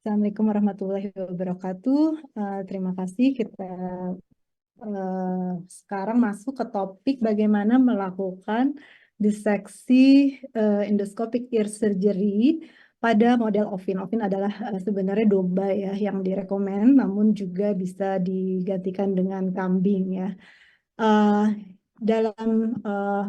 Assalamualaikum warahmatullahi wabarakatuh. Terima kasih. Kita sekarang masuk ke topik bagaimana melakukan diseksi endoscopic ear surgery pada model ovin. Ovin adalah sebenarnya domba ya yang direkomend, namun juga bisa digantikan dengan kambing ya. Eh, dalam eh,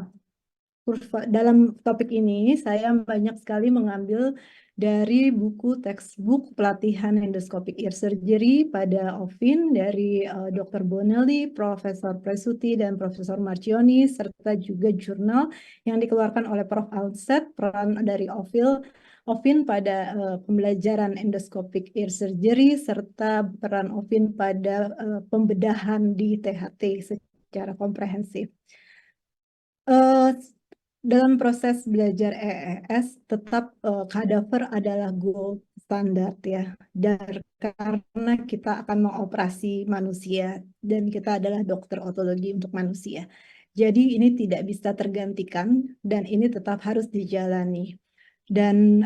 dalam topik ini, saya banyak sekali mengambil dari buku textbook pelatihan endoscopic ear surgery pada OVIN dari Dr. Bonelli, Profesor Presuti, dan Profesor Marcioni, serta juga jurnal yang dikeluarkan oleh Prof. Alset, peran dari OVIN pada pembelajaran endoscopic ear surgery, serta peran OVIN pada pembedahan di THT secara komprehensif. Eh, dalam proses belajar EES tetap kadaver adalah gold standard ya. Karena kita akan mengoperasi manusia dan kita adalah dokter otologi untuk manusia. Jadi ini tidak bisa tergantikan dan ini tetap harus dijalani. Dan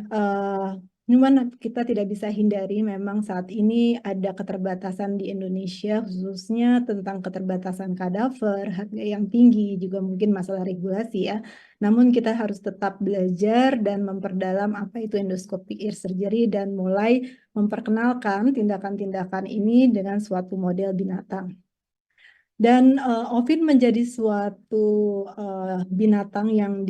cuman kita tidak bisa hindari memang saat ini ada keterbatasan di Indonesia khususnya tentang keterbatasan kadaver, harga yang tinggi, juga mungkin masalah regulasi ya. Namun kita harus tetap belajar dan memperdalam apa itu endoscopic ear surgery dan mulai memperkenalkan tindakan-tindakan ini dengan suatu model binatang. Dan ovin menjadi suatu binatang yang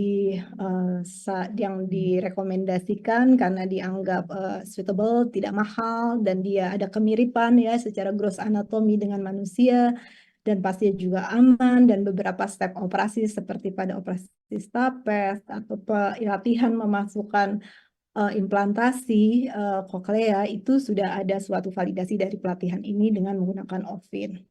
direkomendasikan karena dianggap suitable, tidak mahal, dan dia ada kemiripan ya secara gross anatomi dengan manusia, dan pasti juga aman, dan beberapa step operasi seperti pada operasi stapes atau latihan memasukkan implantasi koklea itu sudah ada suatu validasi dari pelatihan ini dengan menggunakan ovin.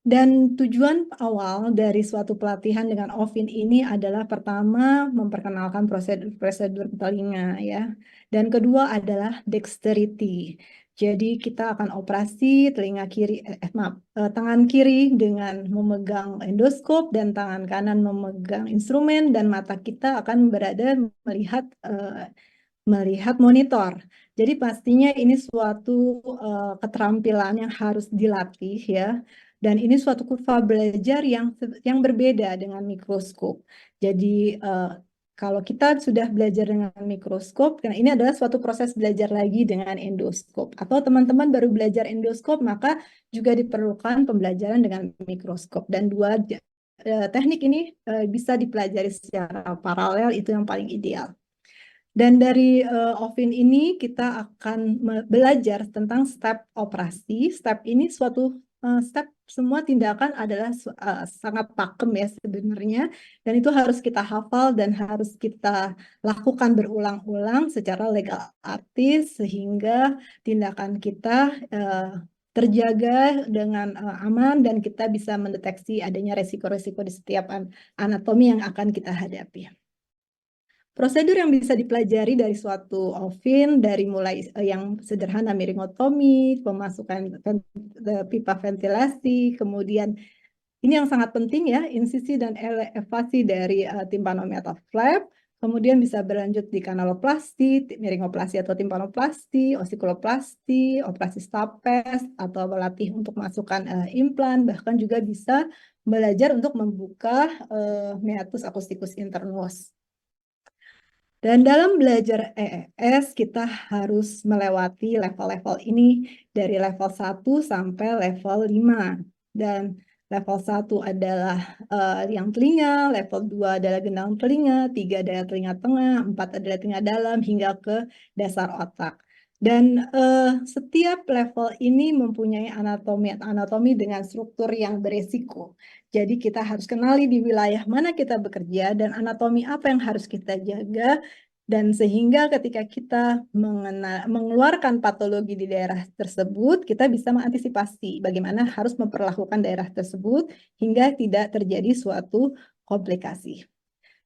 Dan tujuan awal dari suatu pelatihan dengan OVIN ini adalah pertama memperkenalkan prosedur telinga ya. Dan kedua adalah dexterity. Jadi kita akan operasi tangan kiri dengan memegang endoskop dan tangan kanan memegang instrumen dan mata kita akan berada melihat monitor. Jadi pastinya ini suatu keterampilan yang harus dilatih ya. Dan ini suatu kurva belajar yang berbeda dengan mikroskop. Jadi kalau kita sudah belajar dengan mikroskop, karena ini adalah suatu proses belajar lagi dengan endoskop. Atau teman-teman baru belajar endoskop, maka juga diperlukan pembelajaran dengan mikroskop. Dan dua teknik ini bisa dipelajari secara paralel, itu yang paling ideal. Dan dari OVIN ini kita akan belajar tentang step operasi. Step ini step semua tindakan adalah sangat pakem ya sebenarnya. Dan itu harus kita hafal dan harus kita lakukan berulang-ulang secara legal artis sehingga tindakan kita terjaga dengan aman dan kita bisa mendeteksi adanya resiko-resiko di setiap anatomi yang akan kita hadapi. Prosedur yang bisa dipelajari dari suatu OVIN dari mulai yang sederhana miringotomi, pemasukan pipa ventilasi, kemudian ini yang sangat penting ya, insisi dan elevasi dari timpanomi atau flap, kemudian bisa berlanjut di kanaloplasti, miringoplasti atau timpanoplasti, osikuloplasti, operasi stapes, atau melatih untuk masukkan implan, bahkan juga bisa belajar untuk membuka meatus acousticus internus. Dan dalam belajar EES, kita harus melewati level-level ini dari level 1 sampai level 5. Dan level 1 adalah yang telinga, level 2 adalah gendang telinga, 3 adalah telinga tengah, 4 adalah telinga dalam, hingga ke dasar otak. Dan setiap level ini mempunyai anatomi dengan struktur yang beresiko. Jadi kita harus kenali di wilayah mana kita bekerja dan anatomi apa yang harus kita jaga, dan sehingga ketika kita mengeluarkan patologi di daerah tersebut, kita bisa mengantisipasi bagaimana harus memperlakukan daerah tersebut hingga tidak terjadi suatu komplikasi.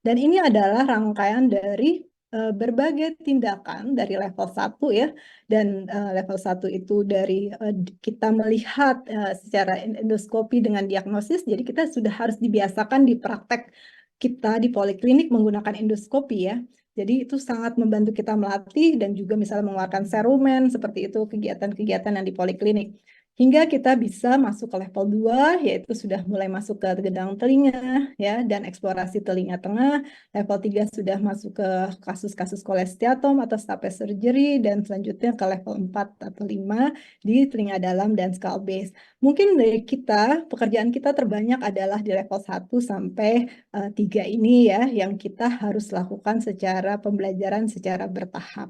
Dan ini adalah rangkaian dari berbagai tindakan dari level 1 ya. Dan level 1 itu dari kita melihat secara endoskopi dengan diagnosis, jadi kita sudah harus dibiasakan di praktek kita di poliklinik menggunakan endoskopi ya. Jadi itu sangat membantu kita melatih dan juga misalnya mengeluarkan serumen seperti itu kegiatan-kegiatan yang di poliklinik. Hingga kita bisa masuk ke level 2, yaitu sudah mulai masuk ke gendang telinga, ya, dan eksplorasi telinga tengah. Level 3 sudah masuk ke kasus-kasus kolesteatom atau stapes surgery, dan selanjutnya ke level 4 atau 5 di telinga dalam dan skull base. Mungkin dari kita, pekerjaan kita terbanyak adalah di level 1 sampai 3 ini ya, yang kita harus lakukan secara pembelajaran secara bertahap.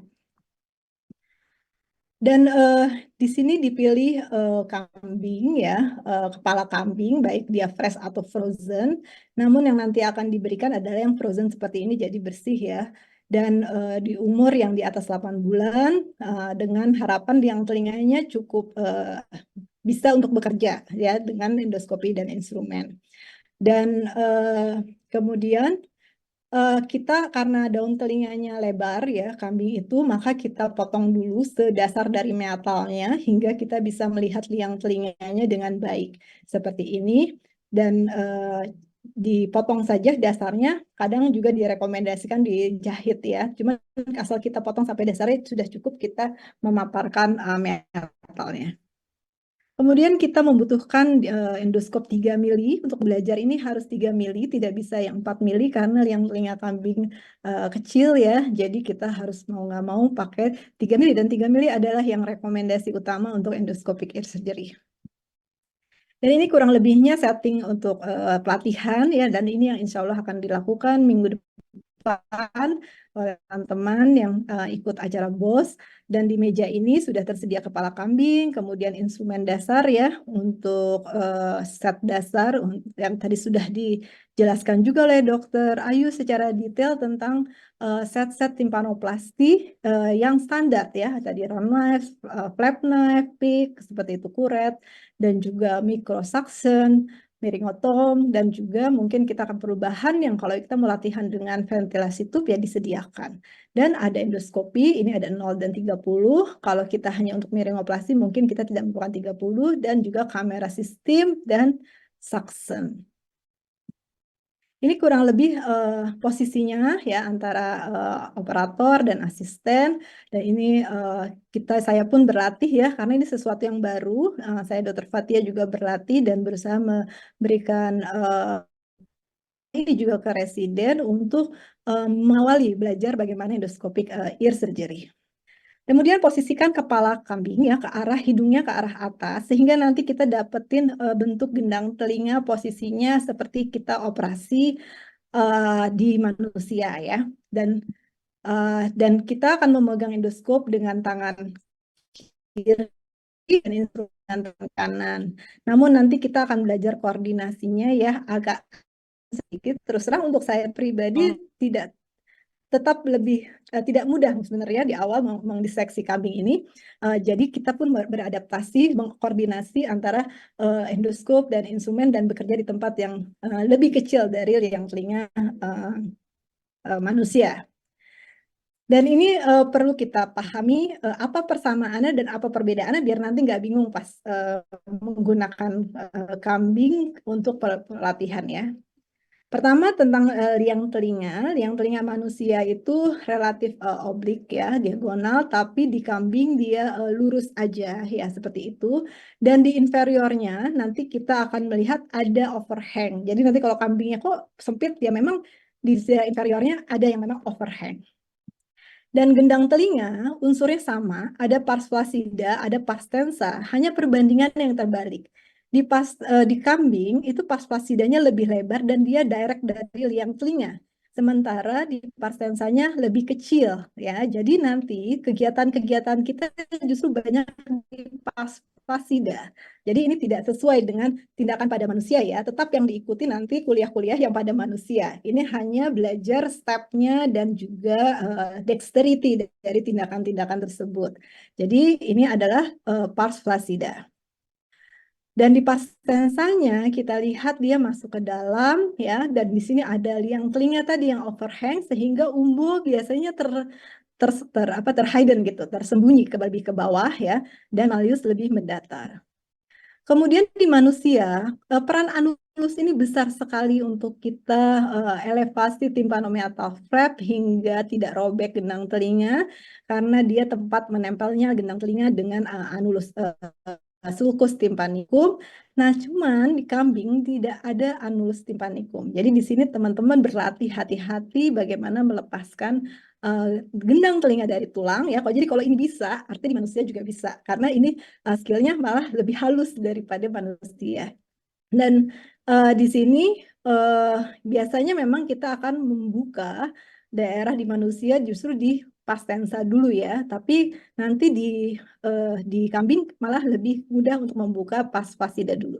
Dan di sini dipilih kambing ya, kepala kambing, baik dia fresh atau frozen. Namun yang nanti akan diberikan adalah yang frozen seperti ini, jadi bersih ya. Dan di umur yang di atas 8 bulan, dengan harapan yang telinganya cukup bisa untuk bekerja ya dengan endoskopi dan instrumen. Dan kemudian kita karena daun telinganya lebar ya kambing itu, maka kita potong dulu sedasar dari metalnya hingga kita bisa melihat liang telinganya dengan baik seperti ini. Dan dipotong saja dasarnya, kadang juga direkomendasikan dijahit ya. Cuma asal kita potong sampai dasarnya sudah cukup kita memaparkan metalnya. Kemudian kita membutuhkan endoskop 3 mili. Untuk belajar ini harus 3 mili, tidak bisa yang 4 mili karena yang telinga kambing kecil ya. Jadi kita harus mau nggak mau pakai 3 mili, dan 3 mili adalah yang rekomendasi utama untuk endoscopic ear surgery. Dan ini kurang lebihnya setting untuk pelatihan ya, dan ini yang insya Allah akan dilakukan minggu depan oleh teman-teman yang ikut acara BOS. Dan di meja ini sudah tersedia kepala kambing, kemudian instrumen dasar ya untuk set dasar yang tadi sudah dijelaskan juga oleh Dokter Ayu secara detail tentang set-set timpanoplasti yang standar ya, tadi round knife, flap knife, pick, seperti itu kuret, dan juga microsuction, miringotom, dan juga mungkin kita akan perubahan yang kalau kita mau latihan dengan ventilasi tube ya disediakan. Dan ada endoskopi, ini ada 0 dan 30. Kalau kita hanya untuk miringoplasti mungkin kita tidak membutuhkan 30, dan juga kamera sistem dan suction. Ini kurang lebih posisinya ya antara operator dan asisten. Dan ini saya pun berlatih ya, karena ini sesuatu yang baru. Saya Dr. Fathia juga berlatih dan berusaha memberikan ini juga ke residen untuk mengawali belajar bagaimana endoscopic ear surgery. Kemudian posisikan kepala kambing ya ke arah hidungnya ke arah atas, sehingga nanti kita dapetin bentuk gendang telinga posisinya seperti kita operasi di manusia ya. Dan kita akan memegang endoskop dengan tangan kiri dan instrumen tangan kanan. Namun nanti kita akan belajar koordinasinya ya agak sedikit. Terus terang untuk saya pribadi tetap lebih tidak mudah sebenarnya di awal mendiseksi kambing ini. Jadi kita pun beradaptasi, mengkoordinasi antara endoskop dan instrumen dan bekerja di tempat yang lebih kecil dari liang telinga manusia. Dan ini perlu kita pahami apa persamaannya dan apa perbedaannya biar nanti nggak bingung pas menggunakan kambing untuk pelatihan ya. Pertama tentang liang telinga manusia itu relatif oblik ya, diagonal, tapi di kambing dia lurus aja ya, seperti itu. Dan di inferiornya nanti kita akan melihat ada overhang. Jadi nanti kalau kambingnya kok sempit, ya memang di inferiornya ada yang memang overhang. Dan gendang telinga unsurnya sama, ada pars flaccida, ada pars tensa, hanya perbandingan yang terbalik. Di kambing itu pars flaccidanya lebih lebar dan dia direct dari liang telinga. Sementara di pars tensanya lebih kecil ya. Jadi nanti kegiatan-kegiatan kita justru banyak di pars flaccida. Jadi ini tidak sesuai dengan tindakan pada manusia ya, tetap yang diikuti nanti kuliah-kuliah yang pada manusia. Ini hanya belajar stepnya dan juga dexterity dari tindakan-tindakan tersebut. Jadi ini adalah pars flaccida. Dan di pars tensanya kita lihat dia masuk ke dalam ya, dan di sini ada liang telinga tadi yang overhang sehingga umbo biasanya terhidden gitu, tersembunyi lebih ke bawah ya, dan malleus lebih mendatar. Kemudian di manusia, peran anulus ini besar sekali untuk kita elevasi timpanomeatal flap hingga tidak robek gendang telinga karena dia tempat menempelnya gendang telinga dengan anulus sulcus tympanicum. Nah, cuman di kambing tidak ada anulus tympanicum. Jadi di sini teman-teman berlatih hati-hati bagaimana melepaskan gendang telinga dari tulang ya. Jadi kalau ini bisa, artinya di manusia juga bisa karena ini skillnya malah lebih halus daripada manusia. Dan di sini biasanya memang kita akan membuka daerah di manusia justru di pas tensa dulu ya, tapi nanti di kambing malah lebih mudah untuk membuka pas fasida dulu.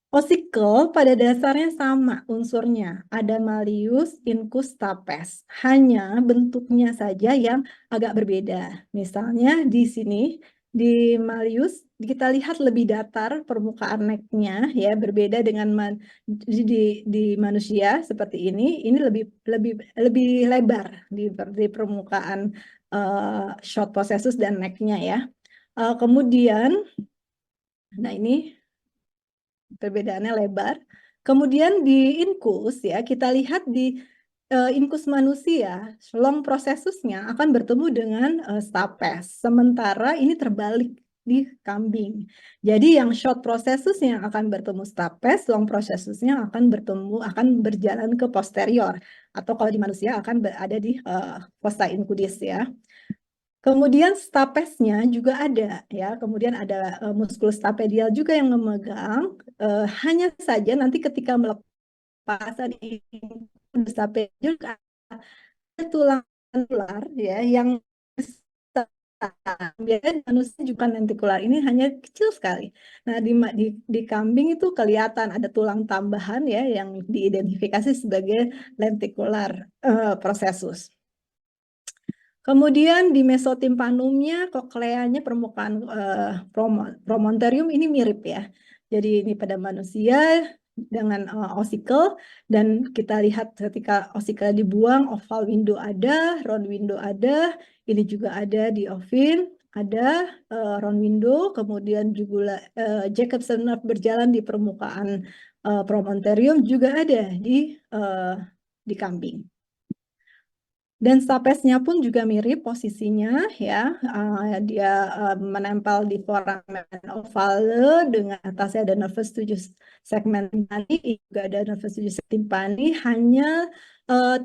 Osikel pada dasarnya sama unsurnya, ada Malleus, Incus, Stapes. Hanya bentuknya saja yang agak berbeda. Misalnya di sini, di Malleus, kita lihat lebih datar permukaan necknya ya, berbeda dengan di manusia seperti ini lebih lebar di permukaan short processus dan necknya ya. Kemudian, nah ini perbedaannya lebar. Kemudian di inkus ya, kita lihat di inkus manusia, long processusnya akan bertemu dengan stapes. Sementara ini terbalik di kambing. Jadi yang short processusnya akan bertemu stapes, long processusnya akan berjalan ke posterior. Atau kalau di manusia akan berada di fossa incudis ya. Kemudian stapesnya juga ada ya. Kemudian ada muskulus stapedial juga yang memegang. Hanya saja nanti ketika melepasan stapedial juga ada tulang tular ya yang besar. Biasanya manusia juga lentikular ini hanya kecil sekali. Nah di kambing itu kelihatan ada tulang tambahan ya yang diidentifikasi sebagai lentikular processus. Kemudian di mesotimpanumnya, kokleanya permukaan promontorium ini mirip ya. Jadi ini pada manusia dengan osicle dan kita lihat ketika osicle dibuang, oval window ada, round window ada, ini juga ada di ovin, ada round window, kemudian juga Jacobson nerve berjalan di permukaan promontorium juga ada di kambing. Dan stapesnya pun juga mirip posisinya ya, dia menempel di foramen ovale dengan atasnya ada nervus 7 segmen timpani, juga ada nervus 7 segmen timpani, hanya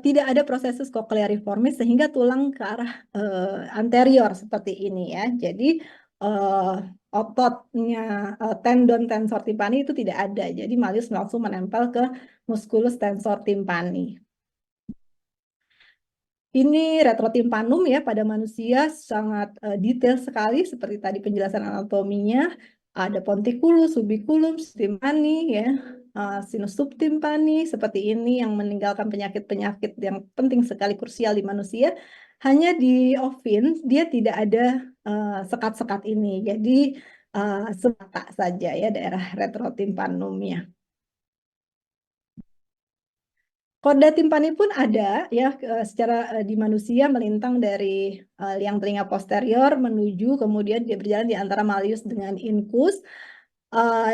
tidak ada prosesus cochleariformis sehingga tulang ke arah anterior seperti ini ya. Jadi ototnya tendon tensor timpani itu tidak ada, jadi malleus langsung menempel ke musculus tensor timpani. Ini retrotimpanum ya pada manusia sangat detail sekali seperti tadi penjelasan anatominya. Ada ponticulus, subiculum, timpani ya, sinus subtimpani seperti ini yang meninggalkan penyakit-penyakit yang penting sekali krusial di manusia. Hanya di ovin dia tidak ada sekat-sekat ini. Jadi semata saja ya daerah retrotimpanumnya. Korda timpani pun ada ya secara di manusia melintang dari liang telinga posterior menuju kemudian dia berjalan di antara malleus dengan incus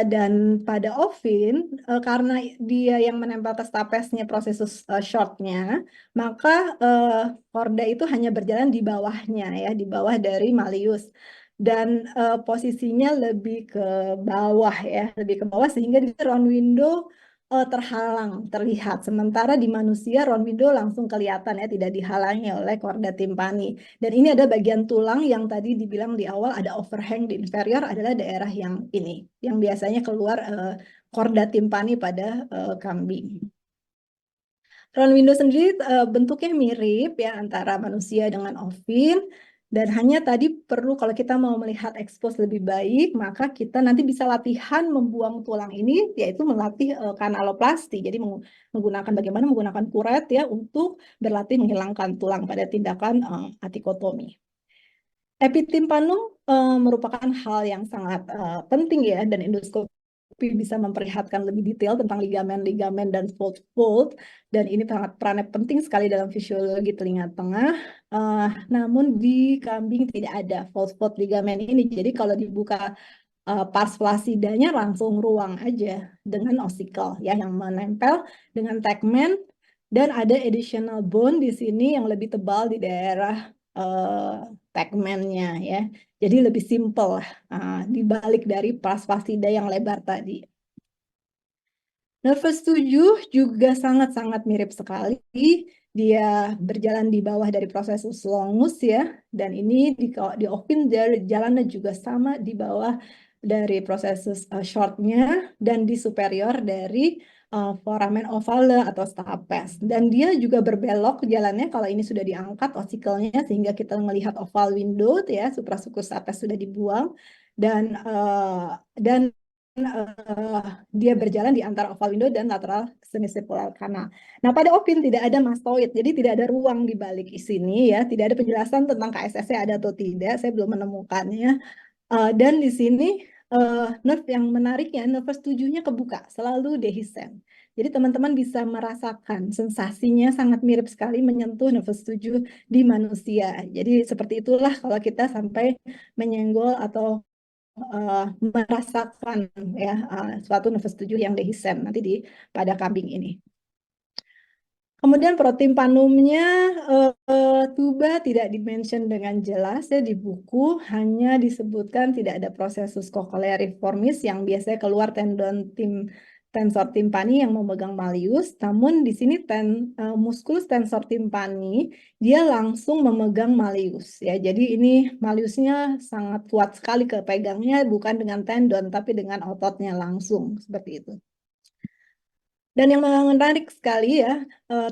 dan pada ovin karena dia yang menempel ke stapesnya prosesus shortnya maka korda itu hanya berjalan di bawahnya ya di bawah dari malleus dan posisinya lebih ke bawah ya lebih ke bawah sehingga di round window terhalang, terlihat. Sementara di manusia round window langsung kelihatan ya, tidak dihalangi oleh korda timpani. Dan ini ada bagian tulang yang tadi dibilang di awal ada overhang di inferior adalah daerah yang ini, yang biasanya keluar korda timpani pada kambing. Round window sendiri bentuknya mirip ya antara manusia dengan ovin. Dan hanya tadi perlu kalau kita mau melihat expose lebih baik, maka kita nanti bisa latihan membuang tulang ini, yaitu melatih kanaloplasti. Jadi menggunakan bagaimana menggunakan kuret ya untuk berlatih menghilangkan tulang pada tindakan atikotomi. Epitimpanum merupakan hal yang sangat penting ya dan endoskopi bisa memperlihatkan lebih detail tentang ligamen-ligamen dan fold-fold dan ini sangat perannya penting sekali dalam fisiologi telinga tengah. Namun di kambing tidak ada fold-fold ligamen ini. Jadi kalau dibuka pars flacidanya langsung ruang aja dengan osicle ya yang menempel dengan tegmen dan ada additional bone di sini yang lebih tebal di daerah tegmennya ya. Jadi lebih simple dibalik dari pars flacida yang lebar tadi. Nervus 7 juga sangat-sangat mirip sekali. Dia berjalan di bawah dari proses longus ya. Dan ini di ovin jalannya juga sama di bawah dari proses shortnya dan di superior dari foramen ovale atau stapes. Dan dia juga berbelok jalannya kalau ini sudah diangkat osikelnya sehingga kita melihat oval window ya, suprasulcus stapes sudah dibuang dan dia berjalan di antara oval window dan lateral semicircular canal. Nah, pada ovin tidak ada mastoid, jadi tidak ada ruang di balik sini ya. Tidak ada penjelasan tentang KSS ada atau tidak, saya belum menemukannya. Dan di sini nerve yang menariknya, nervus 7-nya kebuka, selalu dehiscent. Jadi teman-teman bisa merasakan sensasinya sangat mirip sekali menyentuh nervus 7 di manusia. Jadi seperti itulah kalau kita sampai menyenggol atau merasakan ya suatu nervus 7 yang dehiscent nanti pada kambing ini. Kemudian protein panumnya tuba tidak dimention dengan jelas ya di buku, hanya disebutkan tidak ada prosesus cochleariformis yang biasanya keluar tensor timpani yang memegang malleus, namun di sini musculus tensor timpani dia langsung memegang malleus ya. Jadi ini malleusnya sangat kuat sekali kepegangnya bukan dengan tendon tapi dengan ototnya langsung seperti itu. Dan yang menarik sekali ya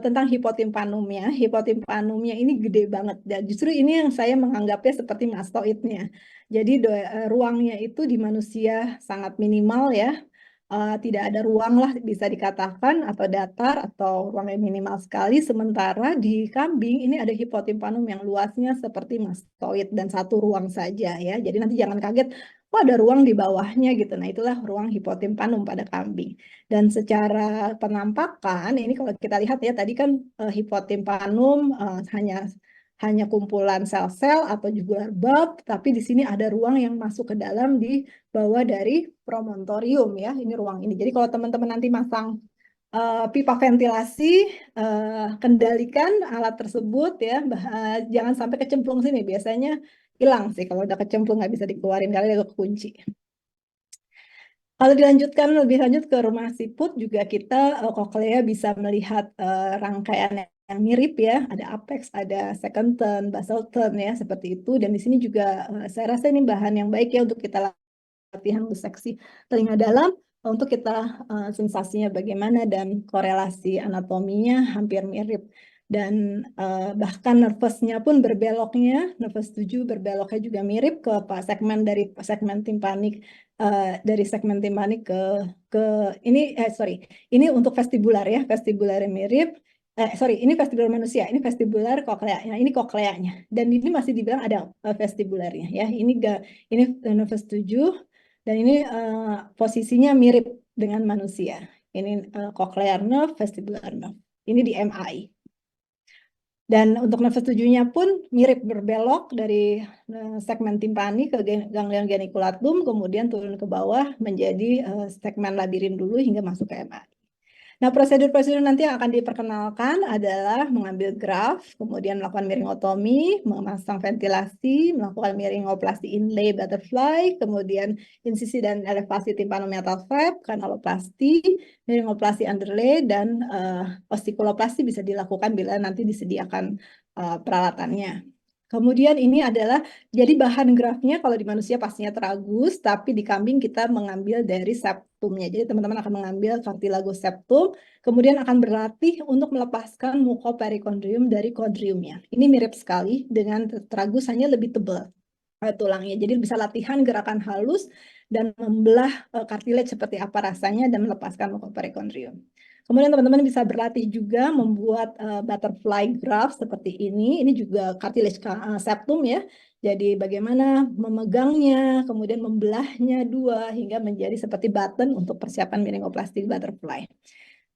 tentang hipotimpanumnya. Hipotimpanumnya ini gede banget. Dan justru ini yang saya menganggapnya seperti mastoidnya. Jadi ruangnya itu di manusia sangat minimal ya. Tidak ada ruang lah bisa dikatakan atau datar atau ruang yang minimal sekali. Sementara di kambing ini ada hipotimpanum yang luasnya seperti mastoid dan satu ruang saja ya. Jadi nanti jangan kaget, oh ada ruang di bawahnya gitu. Nah itulah ruang hipotimpanum pada kambing. Dan secara penampakan ini kalau kita lihat ya tadi kan hipotimpanum hanya kumpulan sel-sel atau juga bulb, tapi di sini ada ruang yang masuk ke dalam di bawah dari promontorium ya. Ini ruang ini. Jadi kalau teman-teman nanti masang pipa ventilasi, kendalikan alat tersebut ya, jangan sampai kecemplung sini. Biasanya hilang sih kalau udah kecemplung nggak bisa dikeluarin karena itu kunci. Kalau dilanjutkan lebih lanjut ke rumah siput juga kita cochlea bisa melihat rangkaian yang mirip ya, ada apex, ada second turn, basal turn ya seperti itu. Dan di sini juga saya rasa ini bahan yang baik ya untuk kita latihan untuk seksi telinga dalam untuk kita sensasinya bagaimana dan korelasi anatominya hampir mirip. Dan bahkan nervusnya pun berbeloknya, nervus 7 berbeloknya juga mirip ke segmen dari segmen timpanik dari segmen timpanik ke ini ini untuk vestibular ya, vestibular mirip. Ini vestibular manusia, ini vestibular kokleanya, ini kokleanya. Dan ini masih dibilang ada vestibularnya ya. Ini nervus 7 dan ini posisinya mirip dengan manusia. Ini cochlear nerve, vestibular nerve. Ini di MI. Dan untuk nervus 7-nya pun mirip berbelok dari segmen timpani ke ganglion geniculatum, kemudian turun ke bawah menjadi segmen labirin dulu hingga masuk ke MI. Nah, prosedur-prosedur nanti yang akan diperkenalkan adalah mengambil graf, kemudian melakukan miringotomi, memasang ventilasi, melakukan miringoplasti inlay butterfly, kemudian insisi dan elevasi tympanomeatal flap, kanaloplasti, miringoplasti underlay, dan osticuloplasti bisa dilakukan bila nanti disediakan peralatannya. Kemudian ini adalah, jadi bahan grafnya kalau di manusia pastinya tragus, tapi di kambing kita mengambil dari septumnya. Jadi teman-teman akan mengambil cartilago septum, kemudian akan berlatih untuk melepaskan mucopericondrium dari chondriumnya. Ini mirip sekali dengan tragus, hanya lebih tebal tulangnya. Jadi bisa latihan gerakan halus dan membelah cartilage seperti apa rasanya dan melepaskan mucopericondrium. Kemudian teman-teman bisa berlatih juga membuat butterfly graph seperti ini. Ini juga cartilage septum ya. Jadi bagaimana memegangnya, kemudian membelahnya dua hingga menjadi seperti button untuk persiapan miringoplastik butterfly.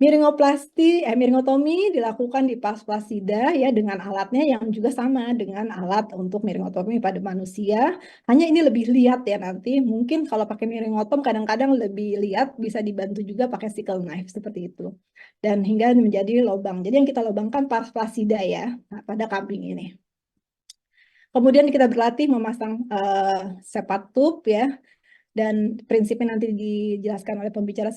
Miringotomi dilakukan di pars flaccida ya dengan alatnya yang juga sama dengan alat untuk miringotomi pada manusia. Hanya ini lebih lihat ya nanti. Mungkin kalau pakai miringotom kadang-kadang lebih lihat bisa dibantu juga pakai sickle knife seperti itu. Dan hingga menjadi lubang. Jadi yang kita lubangkan pars flaccida ya pada kambing ini. Kemudian kita berlatih memasang sepat tube ya. Dan prinsipnya nanti dijelaskan oleh pembicara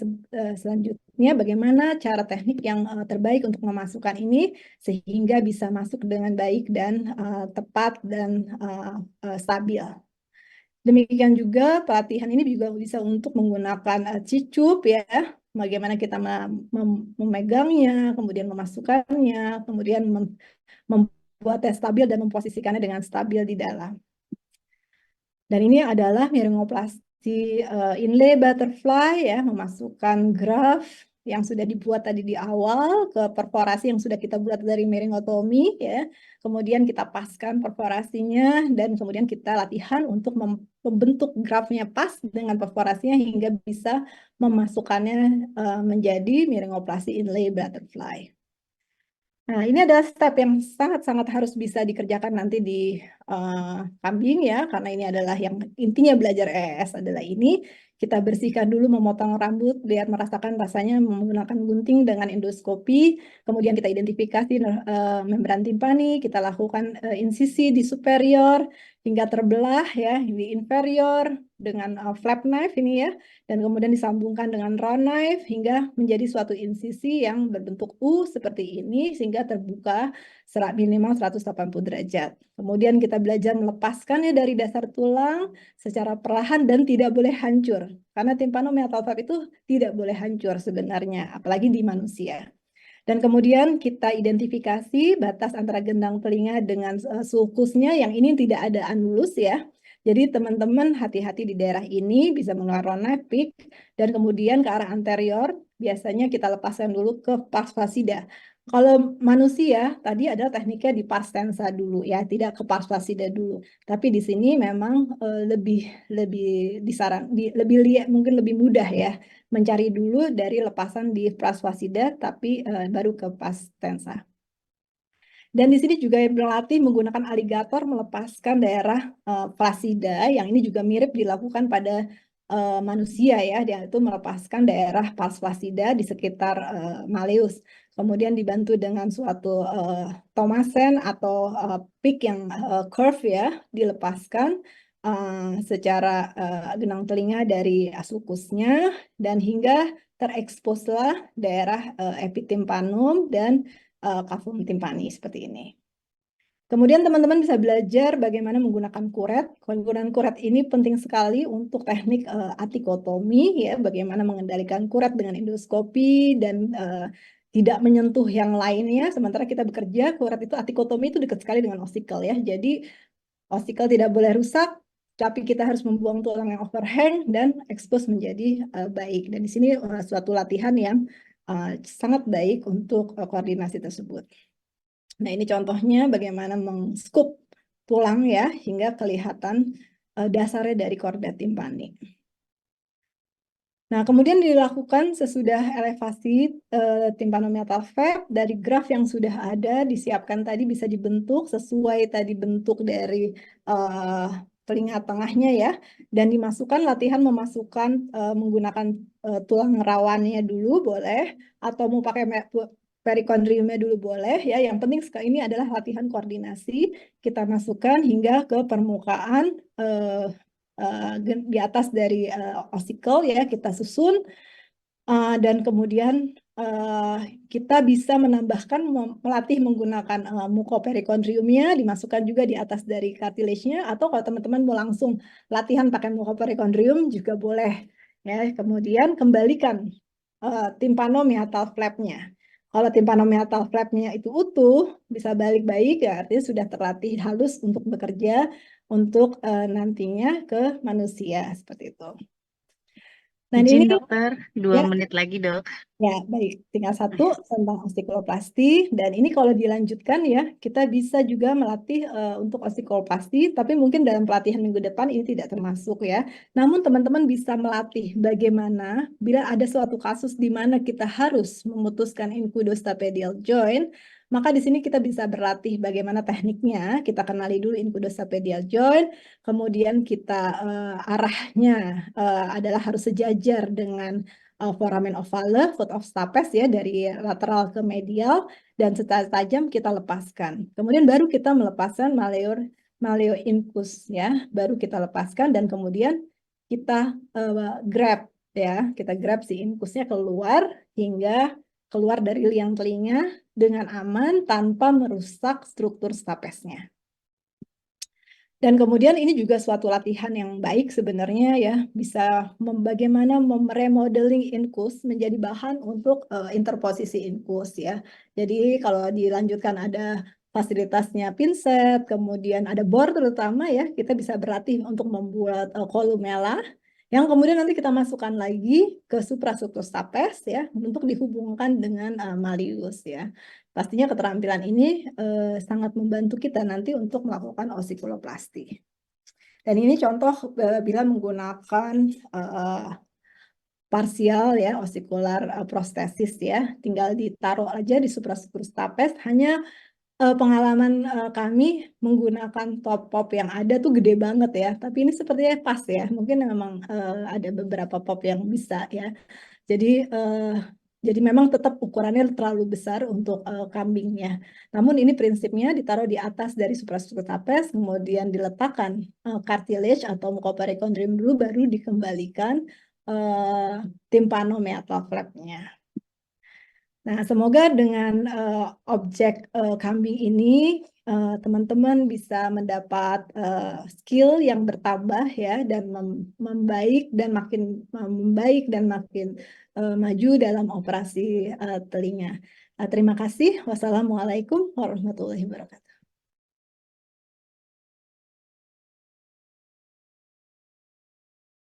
selanjutnya bagaimana cara teknik yang terbaik untuk memasukkan ini sehingga bisa masuk dengan baik dan tepat dan stabil. Demikian juga pelatihan ini juga bisa untuk menggunakan cicup ya, bagaimana kita memegangnya, kemudian memasukkannya, kemudian membuatnya stabil dan memposisikannya dengan stabil di dalam. Dan ini adalah miringoplasti inlay butterfly ya, memasukkan graf yang sudah dibuat tadi di awal ke perforasi yang sudah kita buat dari miringotomi ya. Kemudian kita paskan perforasinya dan kemudian kita latihan untuk membentuk grafnya pas dengan perforasinya hingga bisa memasukkannya menjadi miringoplasti inlay butterfly. Nah, ini adalah step yang sangat-sangat harus bisa dikerjakan nanti di kambing ya, karena ini adalah yang intinya belajar EES adalah ini. Kita bersihkan dulu, memotong rambut biar merasakan rasanya menggunakan gunting dengan endoskopi. Kemudian kita identifikasi membran timpani, kita lakukan insisi di superior hingga terbelah ya di inferior dengan flap knife ini ya. Dan kemudian disambungkan dengan round knife hingga menjadi suatu insisi yang berbentuk U seperti ini sehingga terbuka minimal 180 derajat. Kemudian kita belajar melepaskannya dari dasar tulang secara perlahan dan tidak boleh hancur. Karena tympanomeatal valve itu tidak boleh hancur sebenarnya, apalagi di manusia. Dan kemudian kita identifikasi batas antara gendang telinga dengan sulcusnya yang ini tidak ada anulus ya. Jadi teman-teman hati-hati di daerah ini bisa mengeluarkan knife pick dan kemudian ke arah anterior biasanya kita lepaskan dulu ke pars flaccida. Kalau manusia tadi adalah tekniknya di pars tensa dulu ya, tidak ke pars flaccida dulu. Tapi di sini memang lebih mungkin lebih mudah ya mencari dulu dari lepasan di pars flaccida tapi baru ke pars tensa. Dan di sini juga berlatih menggunakan aligator melepaskan daerah flaccida yang ini juga mirip dilakukan pada manusia ya, dia itu melepaskan daerah pars flaccida di sekitar malleus. Kemudian dibantu dengan suatu Thomasen atau pick yang curve ya, dilepaskan secara genang telinga dari sulcusnya dan hingga tereksposlah daerah epitimpanum dan kafum timpani seperti ini. Kemudian teman-teman bisa belajar bagaimana menggunakan kuret. Penggunaan kuret ini penting sekali untuk teknik atikotomi ya, bagaimana mengendalikan kuret dengan endoskopi dan tidak menyentuh yang lainnya. Sementara kita bekerja, kuret itu atikotomi itu dekat sekali dengan osikel ya. Jadi osikel tidak boleh rusak, tapi kita harus membuang tulang yang overhang dan expose menjadi baik. Dan di sini suatu latihan yang sangat baik untuk koordinasi tersebut. Nah, ini contohnya bagaimana mengscoop tulang ya hingga kelihatan dasarnya dari korda timpani. Nah, kemudian dilakukan sesudah elevasi tympanomeatal valve dari graf yang sudah ada disiapkan tadi bisa dibentuk sesuai tadi bentuk dari telinga tengahnya ya, dan dimasukkan latihan memasukkan menggunakan tulang rawannya dulu boleh atau mau pakai perikondriumnya dulu boleh ya. Yang penting sekali ini adalah latihan koordinasi. Kita masukkan hingga ke permukaan di atas dari osikel ya, kita susun dan kemudian kita bisa menambahkan melatih menggunakan mukoperikondriumnya dimasukkan juga di atas dari cartilage-nya, atau kalau teman-teman mau langsung latihan pakai mukoperikondrium juga boleh ya. Kemudian kembalikan tympanomeatal flap-nya. Kalau tympanomeatal flap-nya itu utuh, bisa balik baik ya, artinya sudah terlatih halus untuk bekerja untuk nantinya ke manusia seperti itu. Dan Izin ini dokter, dua ya. menit lagi dok. Ya, baik. Tinggal satu tentang osteoplasti. Dan ini kalau dilanjutkan ya, kita bisa juga melatih untuk osteoplasti, tapi mungkin dalam pelatihan minggu depan ini tidak termasuk ya. Namun teman-teman bisa melatih bagaimana bila ada suatu kasus di mana kita harus memutuskan infundostapedial joint, maka di sini kita bisa berlatih bagaimana tekniknya. Kita kenali dulu infundostapedial joint, kemudian kita arahnya adalah harus sejajar dengan foramen ovale, foot of stapes ya dari lateral ke medial dan secara tajam kita lepaskan. Kemudian baru kita melepaskan maleo incus ya, baru kita lepaskan dan kemudian kita grab ya, kita grab si incusnya keluar hingga keluar dari liang telinga dengan aman tanpa merusak struktur stapesnya. Dan kemudian ini juga suatu latihan yang baik sebenarnya ya, bisa bagaimana meremodeling infus menjadi bahan untuk interposisi infus ya. Jadi kalau dilanjutkan ada fasilitasnya pinset, kemudian ada bor terutama ya, kita bisa berlatih untuk membuat kolumella yang kemudian nanti kita masukkan lagi ke suprastruktur stapes ya untuk dihubungkan dengan malleus ya. Pastinya keterampilan ini sangat membantu kita nanti untuk melakukan osikuloplasti. Dan ini contoh bila menggunakan parsial ya osikular prostesis ya, tinggal ditaruh aja di suprastruktur stapes. Hanya pengalaman kami menggunakan top pop yang ada tuh gede banget ya, tapi ini sepertinya pas ya. Mungkin memang ada beberapa pop yang bisa ya. Jadi jadi memang tetap ukurannya terlalu besar untuk kambingnya. Namun ini prinsipnya ditaruh di atas dari suprastruktur stapes, kemudian diletakkan cartilage atau mucopericondrium dulu, baru dikembalikan tympanomeatal flap-nya. Nah, semoga dengan objek kambing ini teman-teman bisa mendapat skill yang bertambah ya dan membaik dan makin membaik dan makin maju dalam operasi telinga. Terima kasih. Wassalamualaikum warahmatullahi wabarakatuh.